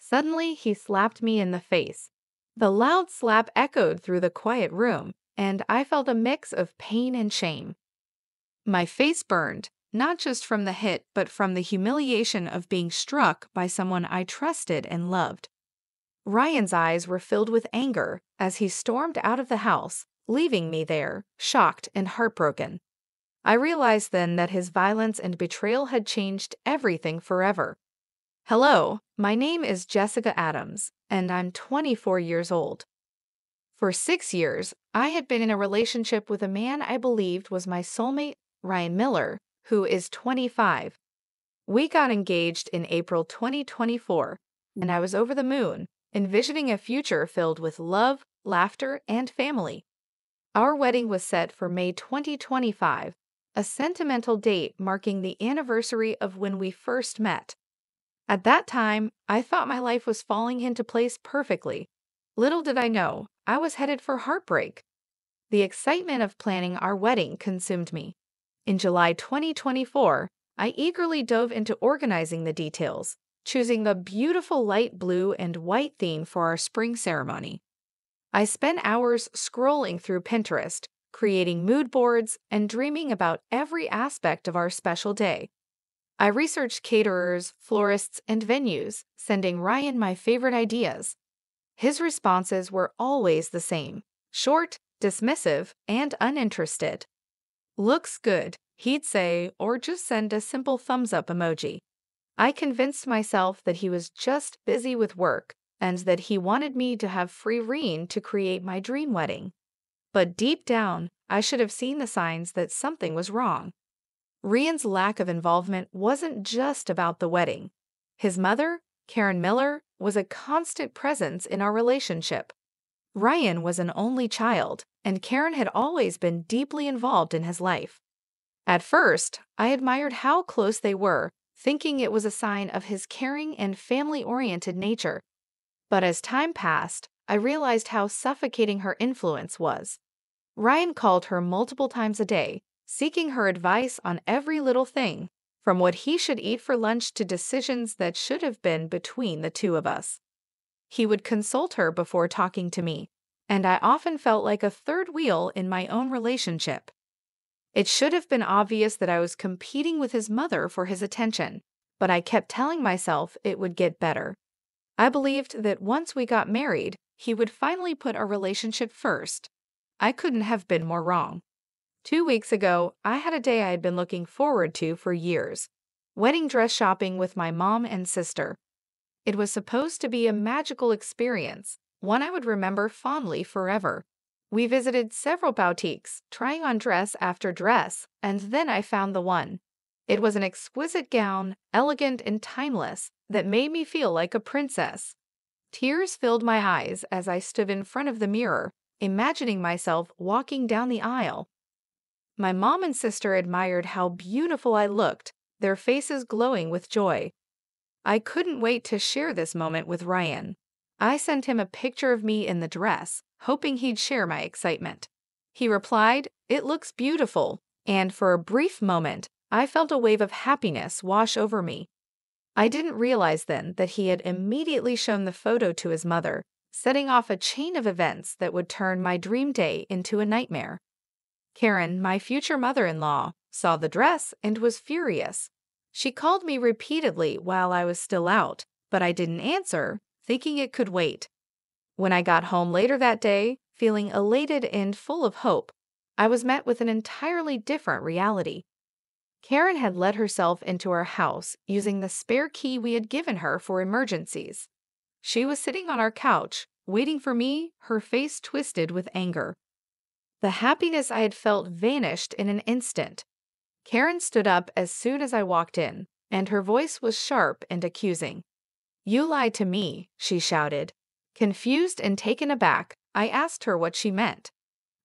Suddenly, he slapped me in the face. The loud slap echoed through the quiet room, and I felt a mix of pain and shame. My face burned, not just from the hit, but from the humiliation of being struck by someone I trusted and loved. Ryan's eyes were filled with anger as he stormed out of the house, leaving me there, shocked and heartbroken. I realized then that his violence and betrayal had changed everything forever. Hello, my name is Jessica Adams, and I'm 24 years old. For 6 years, I had been in a relationship with a man I believed was my soulmate, Ryan Miller, who is 25. We got engaged in April 2024, and I was over the moon, envisioning a future filled with love, laughter, and family. Our wedding was set for May 2025, a sentimental date marking the anniversary of when we first met. At that time, I thought my life was falling into place perfectly. Little did I know, I was headed for heartbreak. The excitement of planning our wedding consumed me. In July 2024, I eagerly dove into organizing the details, choosing a beautiful light blue and white theme for our spring ceremony. I spent hours scrolling through Pinterest, creating mood boards, and dreaming about every aspect of our special day. I researched caterers, florists, and venues, sending Ryan my favorite ideas. His responses were always the same: short, dismissive, and uninterested. "Looks good," he'd say, or just send a simple thumbs up emoji. I convinced myself that he was just busy with work and that he wanted me to have free rein to create my dream wedding. But deep down, I should have seen the signs that something was wrong. Ryan's lack of involvement wasn't just about the wedding. His mother, Karen Miller, was a constant presence in our relationship. Ryan was an only child, and Karen had always been deeply involved in his life. At first, I admired how close they were, thinking it was a sign of his caring and family-oriented nature. But as time passed, I realized how suffocating her influence was. Ryan called her multiple times a day, seeking her advice on every little thing, from what he should eat for lunch to decisions that should have been between the two of us. He would consult her before talking to me, and I often felt like a third wheel in my own relationship. It should have been obvious that I was competing with his mother for his attention, but I kept telling myself it would get better. I believed that once we got married, he would finally put our relationship first. I couldn't have been more wrong. 2 weeks ago, I had a day I had been looking forward to for years: wedding dress shopping with my mom and sister. It was supposed to be a magical experience, one I would remember fondly forever. We visited several boutiques, trying on dress after dress, and then I found the one. It was an exquisite gown, elegant and timeless, that made me feel like a princess. Tears filled my eyes as I stood in front of the mirror, imagining myself walking down the aisle. My mom and sister admired how beautiful I looked, their faces glowing with joy. I couldn't wait to share this moment with Ryan. I sent him a picture of me in the dress, hoping he'd share my excitement. He replied, "It looks beautiful," and for a brief moment, I felt a wave of happiness wash over me. I didn't realize then that he had immediately shown the photo to his mother, setting off a chain of events that would turn my dream day into a nightmare. Karen, my future mother-in-law, saw the dress and was furious. She called me repeatedly while I was still out, but I didn't answer, thinking it could wait. When I got home later that day, feeling elated and full of hope, I was met with an entirely different reality. Karen had let herself into our house using the spare key we had given her for emergencies. She was sitting on our couch, waiting for me, her face twisted with anger. The happiness I had felt vanished in an instant. Karen stood up as soon as I walked in, and her voice was sharp and accusing. "You lied to me," she shouted. Confused and taken aback, I asked her what she meant.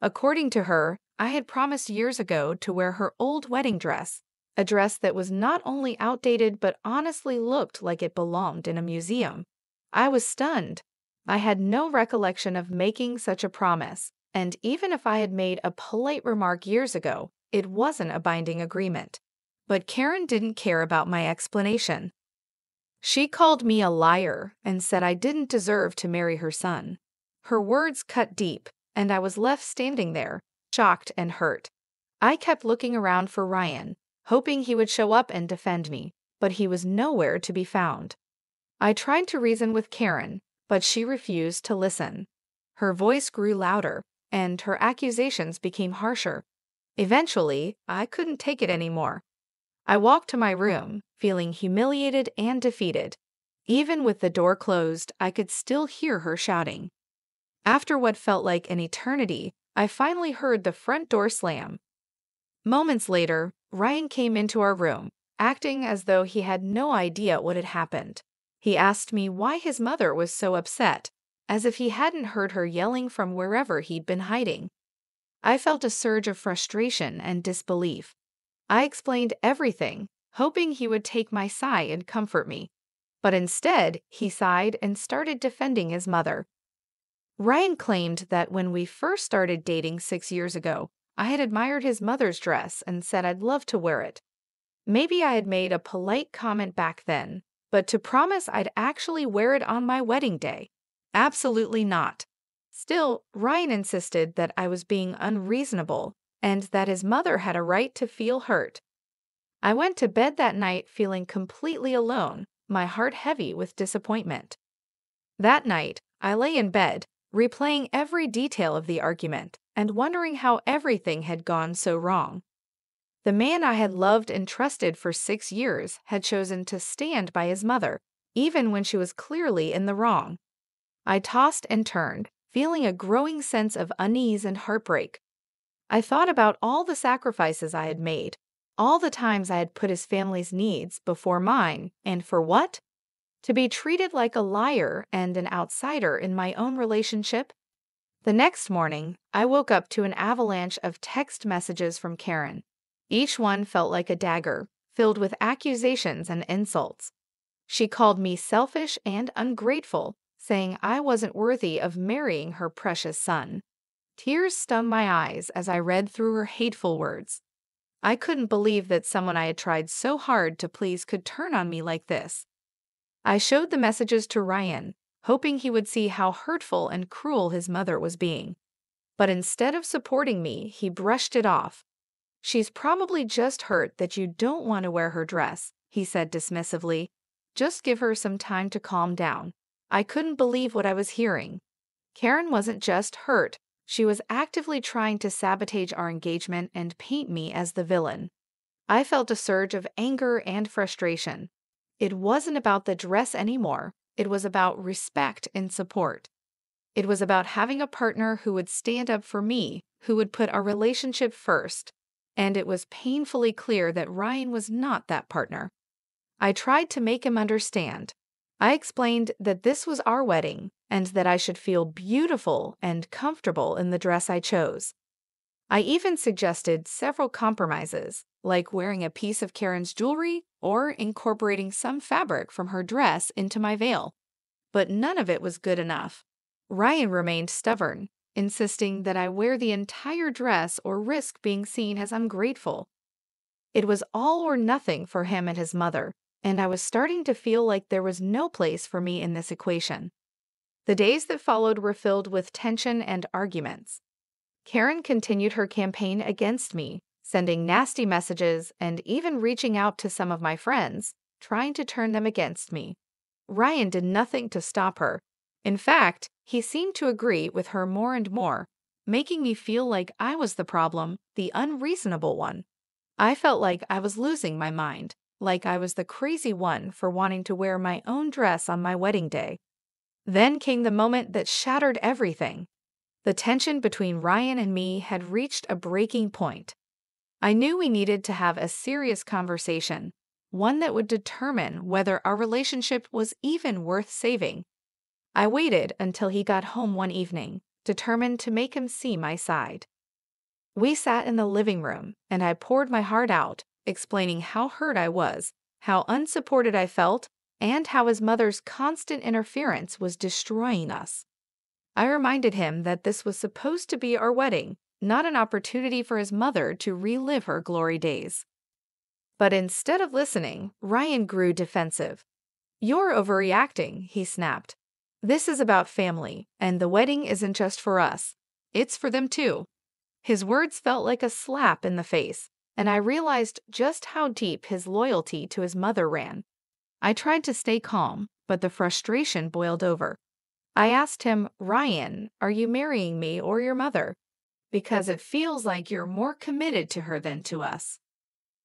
According to her, I had promised years ago to wear her old wedding dress, a dress that was not only outdated but honestly looked like it belonged in a museum. I was stunned. I had no recollection of making such a promise, and even if I had made a polite remark years ago, it wasn't a binding agreement. But Karen didn't care about my explanation. She called me a liar and said I didn't deserve to marry her son. Her words cut deep, and I was left standing there, shocked and hurt. I kept looking around for Ryan, hoping he would show up and defend me, but he was nowhere to be found. I tried to reason with Karen, but she refused to listen. Her voice grew louder, and her accusations became harsher. Eventually, I couldn't take it anymore. I walked to my room, feeling humiliated and defeated. Even with the door closed, I could still hear her shouting. After what felt like an eternity, I finally heard the front door slam. Moments later, Ryan came into our room, acting as though he had no idea what had happened. He asked me why his mother was so upset, as if he hadn't heard her yelling from wherever he'd been hiding. I felt a surge of frustration and disbelief. I explained everything, hoping he would take my side and comfort me. But instead, he sighed and started defending his mother. Ryan claimed that when we first started dating 6 years ago, I had admired his mother's dress and said I'd love to wear it. Maybe I had made a polite comment back then, but to promise I'd actually wear it on my wedding day? Absolutely not. Still, Ryan insisted that I was being unreasonable and that his mother had a right to feel hurt. I went to bed that night feeling completely alone, my heart heavy with disappointment. That night, I lay in bed, replaying every detail of the argument and wondering how everything had gone so wrong. The man I had loved and trusted for 6 years had chosen to stand by his mother, even when she was clearly in the wrong. I tossed and turned, feeling a growing sense of unease and heartbreak. I thought about all the sacrifices I had made, all the times I had put his family's needs before mine, and for what? To be treated like a liar and an outsider in my own relationship? The next morning, I woke up to an avalanche of text messages from Karen. Each one felt like a dagger, filled with accusations and insults. She called me selfish and ungrateful, saying I wasn't worthy of marrying her precious son. Tears stung my eyes as I read through her hateful words. I couldn't believe that someone I had tried so hard to please could turn on me like this. I showed the messages to Ryan, hoping he would see how hurtful and cruel his mother was being. But instead of supporting me, he brushed it off. "She's probably just hurt that you don't want to wear her dress," he said dismissively. "Just give her some time to calm down." I couldn't believe what I was hearing. Karen wasn't just hurt, she was actively trying to sabotage our engagement and paint me as the villain. I felt a surge of anger and frustration. It wasn't about the dress anymore, it was about respect and support. It was about having a partner who would stand up for me, who would put our relationship first. And it was painfully clear that Ryan was not that partner. I tried to make him understand. I explained that this was our wedding and that I should feel beautiful and comfortable in the dress I chose. I even suggested several compromises, like wearing a piece of Karen's jewelry or incorporating some fabric from her dress into my veil. But none of it was good enough. Ryan remained stubborn, insisting that I wear the entire dress or risk being seen as ungrateful. It was all or nothing for him and his mother, and I was starting to feel like there was no place for me in this equation. The days that followed were filled with tension and arguments. Karen continued her campaign against me, sending nasty messages and even reaching out to some of my friends, trying to turn them against me. Ryan did nothing to stop her. In fact, he seemed to agree with her more and more, making me feel like I was the problem, the unreasonable one. I felt like I was losing my mind, like I was the crazy one for wanting to wear my own dress on my wedding day. Then came the moment that shattered everything. The tension between Ryan and me had reached a breaking point. I knew we needed to have a serious conversation, one that would determine whether our relationship was even worth saving. I waited until he got home one evening, determined to make him see my side. We sat in the living room, and I poured my heart out, explaining how hurt I was, how unsupported I felt, and how his mother's constant interference was destroying us. I reminded him that this was supposed to be our wedding, not an opportunity for his mother to relive her glory days. But instead of listening, Ryan grew defensive. "You're overreacting," he snapped. "This is about family, and the wedding isn't just for us. It's for them too." His words felt like a slap in the face, and I realized just how deep his loyalty to his mother ran. I tried to stay calm, but the frustration boiled over. I asked him, "Ryan, are you marrying me or your mother? Because it feels like you're more committed to her than to us."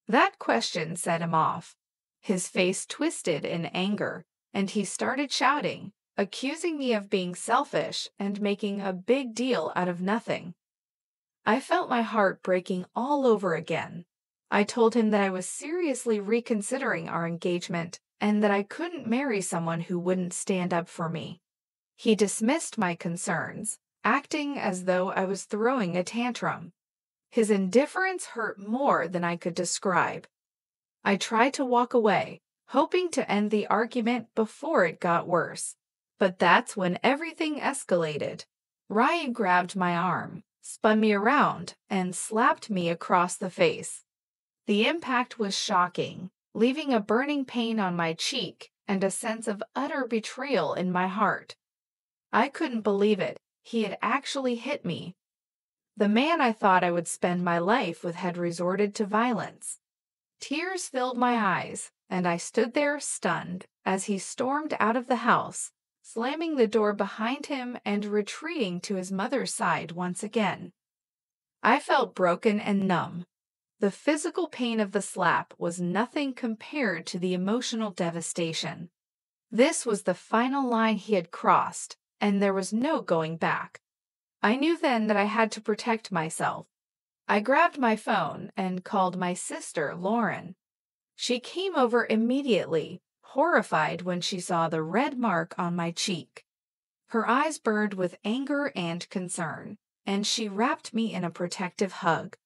That question set him off. His face twisted in anger, and he started shouting, accusing me of being selfish and making a big deal out of nothing. I felt my heart breaking all over again. I told him that I was seriously reconsidering our engagement and that I couldn't marry someone who wouldn't stand up for me. He dismissed my concerns, acting as though I was throwing a tantrum. His indifference hurt more than I could describe. I tried to walk away, hoping to end the argument before it got worse. But that's when everything escalated. Ryan grabbed my arm, spun me around, and slapped me across the face. The impact was shocking, leaving a burning pain on my cheek and a sense of utter betrayal in my heart. I couldn't believe it. He had actually hit me. The man I thought I would spend my life with had resorted to violence. Tears filled my eyes, and I stood there stunned as he stormed out of the house, slamming the door behind him and retreating to his mother's side once again. I felt broken and numb. The physical pain of the slap was nothing compared to the emotional devastation. This was the final line he had crossed, and there was no going back. I knew then that I had to protect myself. I grabbed my phone and called my sister, Lauren. She came over immediately, horrified when she saw the red mark on my cheek. Her eyes burned with anger and concern, and she wrapped me in a protective hug.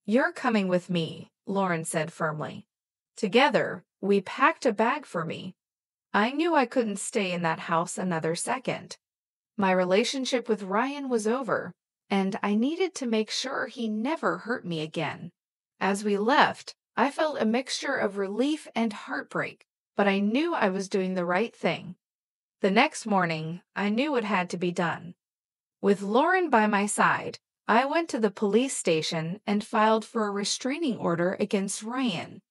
"You're coming with me," Lauren said firmly. Together, we packed a bag for me. I knew I couldn't stay in that house another second. My relationship with Ryan was over, and I needed to make sure he never hurt me again. As we left, I felt a mixture of relief and heartbreak, but I knew I was doing the right thing. The next morning, I knew it had to be done. With Lauren by my side, I went to the police station and filed for a restraining order against Ryan.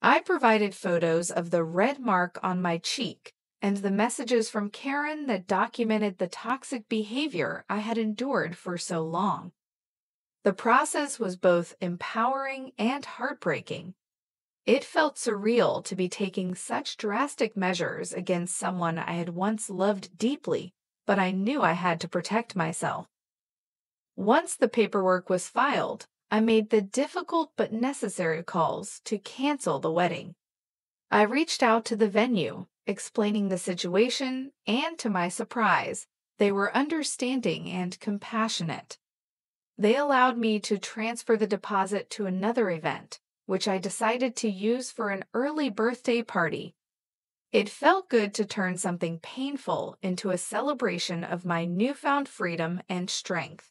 I provided photos of the red mark on my cheek and the messages from Karen that documented the toxic behavior I had endured for so long. The process was both empowering and heartbreaking. It felt surreal to be taking such drastic measures against someone I had once loved deeply, but I knew I had to protect myself. Once the paperwork was filed, I made the difficult but necessary calls to cancel the wedding. I reached out to the venue, explaining the situation, and to my surprise, they were understanding and compassionate. They allowed me to transfer the deposit to another event, which I decided to use for an early birthday party. It felt good to turn something painful into a celebration of my newfound freedom and strength.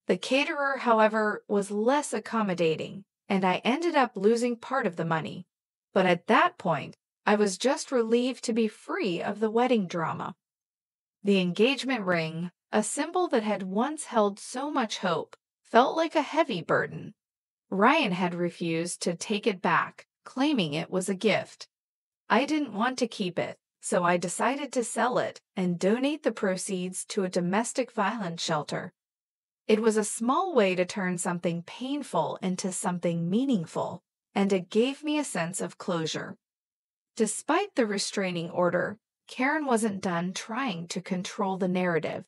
The caterer, however, was less accommodating, and I ended up losing part of the money. But at that point, I was just relieved to be free of the wedding drama. The engagement ring, a symbol that had once held so much hope, felt like a heavy burden. Ryan had refused to take it back, claiming it was a gift. I didn't want to keep it, so I decided to sell it and donate the proceeds to a domestic violence shelter. It was a small way to turn something painful into something meaningful, and it gave me a sense of closure. Despite the restraining order, Karen wasn't done trying to control the narrative.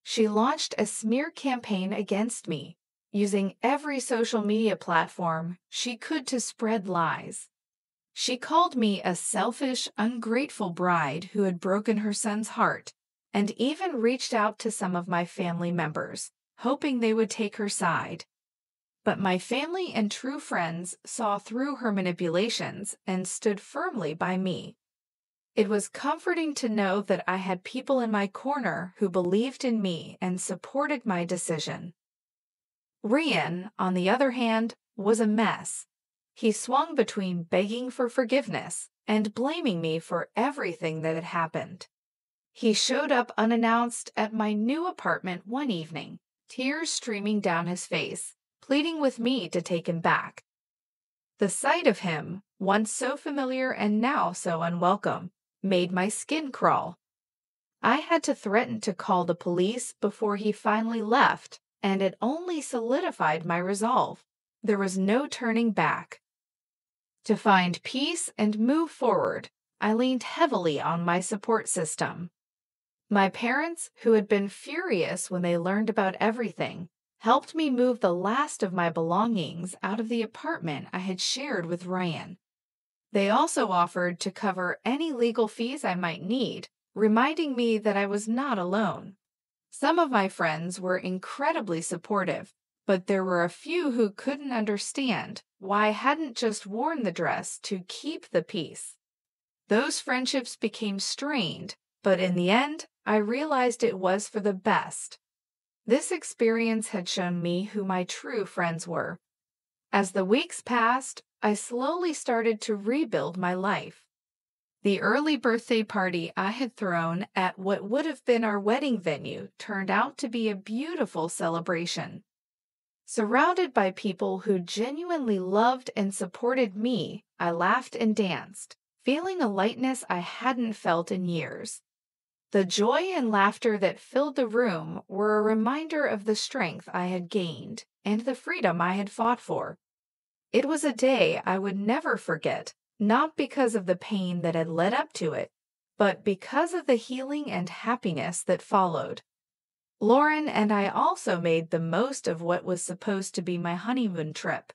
She launched a smear campaign against me, using every social media platform she could to spread lies. She called me a selfish, ungrateful bride who had broken her son's heart, and even reached out to some of my family members, hoping they would take her side. But my family and true friends saw through her manipulations and stood firmly by me. It was comforting to know that I had people in my corner who believed in me and supported my decision. Ryan, on the other hand, was a mess. He swung between begging for forgiveness and blaming me for everything that had happened. He showed up unannounced at my new apartment one evening, tears streaming down his face, pleading with me to take him back. The sight of him, once so familiar and now so unwelcome, made my skin crawl. I had to threaten to call the police before he finally left, and it only solidified my resolve. There was no turning back. To find peace and move forward, I leaned heavily on my support system. My parents, who had been furious when they learned about everything, helped me move the last of my belongings out of the apartment I had shared with Ryan. They also offered to cover any legal fees I might need, reminding me that I was not alone. Some of my friends were incredibly supportive, but there were a few who couldn't understand why I hadn't just worn the dress to keep the peace. Those friendships became strained, but in the end, I realized it was for the best. This experience had shown me who my true friends were. As the weeks passed, I slowly started to rebuild my life. The early birthday party I had thrown at what would have been our wedding venue turned out to be a beautiful celebration. Surrounded by people who genuinely loved and supported me, I laughed and danced, feeling a lightness I hadn't felt in years. The joy and laughter that filled the room were a reminder of the strength I had gained and the freedom I had fought for. It was a day I would never forget, not because of the pain that had led up to it, but because of the healing and happiness that followed. Lauren and I also made the most of what was supposed to be my honeymoon trip.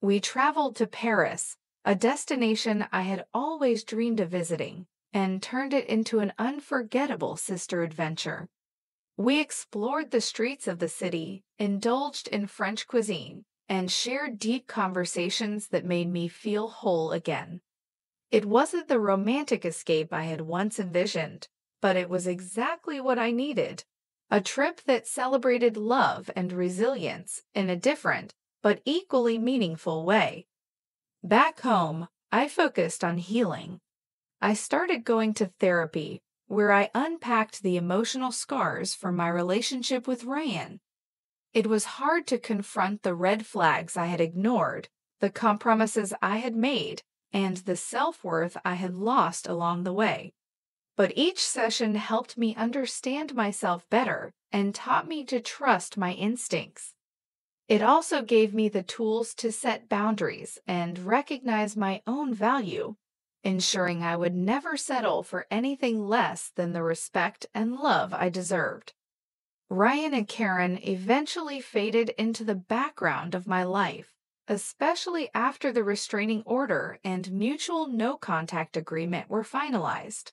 We traveled to Paris, a destination I had always dreamed of visiting, and turned it into an unforgettable sister adventure. We explored the streets of the city, indulged in French cuisine, and shared deep conversations that made me feel whole again. It wasn't the romantic escape I had once envisioned, but it was exactly what I needed. A trip that celebrated love and resilience in a different, but equally meaningful way. Back home, I focused on healing. I started going to therapy, where I unpacked the emotional scars from my relationship with Ryan. It was hard to confront the red flags I had ignored, the compromises I had made, and the self-worth I had lost along the way. But each session helped me understand myself better and taught me to trust my instincts. It also gave me the tools to set boundaries and recognize my own value, ensuring I would never settle for anything less than the respect and love I deserved. Ryan and Karen eventually faded into the background of my life, especially after the restraining order and mutual no-contact agreement were finalized.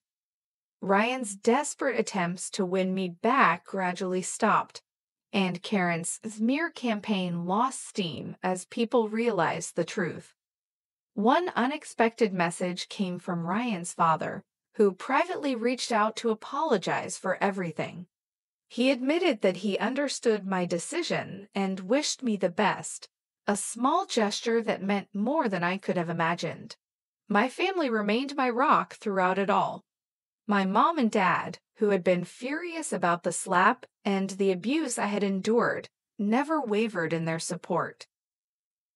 Ryan's desperate attempts to win me back gradually stopped, and Karen's smear campaign lost steam as people realized the truth. One unexpected message came from Ryan's father, who privately reached out to apologize for everything. He admitted that he understood my decision and wished me the best, a small gesture that meant more than I could have imagined. My family remained my rock throughout it all. My mom and dad, who had been furious about the slap and the abuse I had endured, never wavered in their support.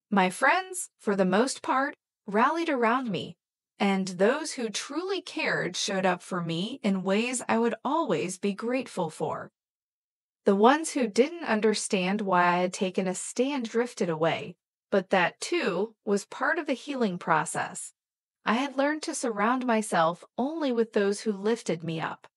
My friends, for the most part, rallied around me, and those who truly cared showed up for me in ways I would always be grateful for. The ones who didn't understand why I had taken a stand drifted away, but that, too, was part of the healing process. I had learned to surround myself only with those who lifted me up.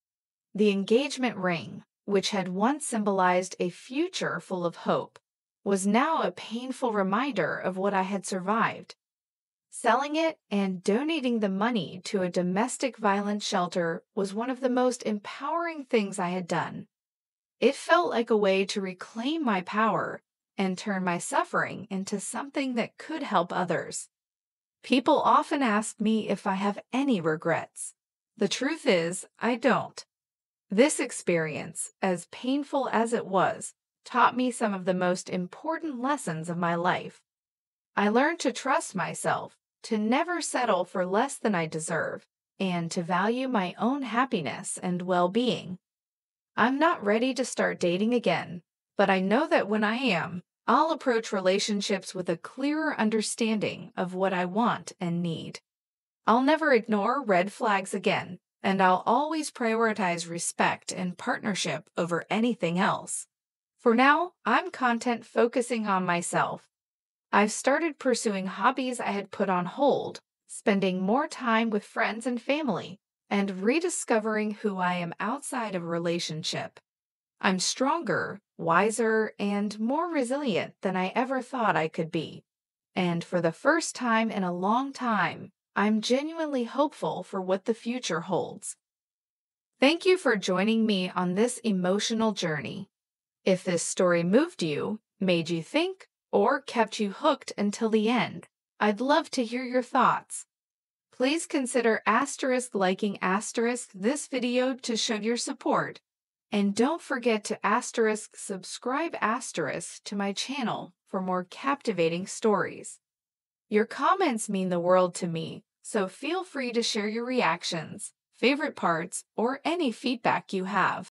The engagement ring, which had once symbolized a future full of hope, was now a painful reminder of what I had survived. Selling it and donating the money to a domestic violence shelter was one of the most empowering things I had done. It felt like a way to reclaim my power and turn my suffering into something that could help others. People often ask me if I have any regrets. The truth is, I don't. This experience, as painful as it was, taught me some of the most important lessons of my life. I learned to trust myself, to never settle for less than I deserve, and to value my own happiness and well-being. I'm not ready to start dating again, but I know that when I am, I'll approach relationships with a clearer understanding of what I want and need. I'll never ignore red flags again, and I'll always prioritize respect and partnership over anything else. For now, I'm content focusing on myself. I've started pursuing hobbies I had put on hold, spending more time with friends and family, and rediscovering who I am outside of a relationship. I'm stronger, wiser, and more resilient than I ever thought I could be. And for the first time in a long time, I'm genuinely hopeful for what the future holds. Thank you for joining me on this emotional journey. If this story moved you, made you think, or kept you hooked until the end, I'd love to hear your thoughts. Please consider liking this video to show your support. And don't forget to subscribe to my channel for more captivating stories. Your comments mean the world to me, so feel free to share your reactions, favorite parts, or any feedback you have.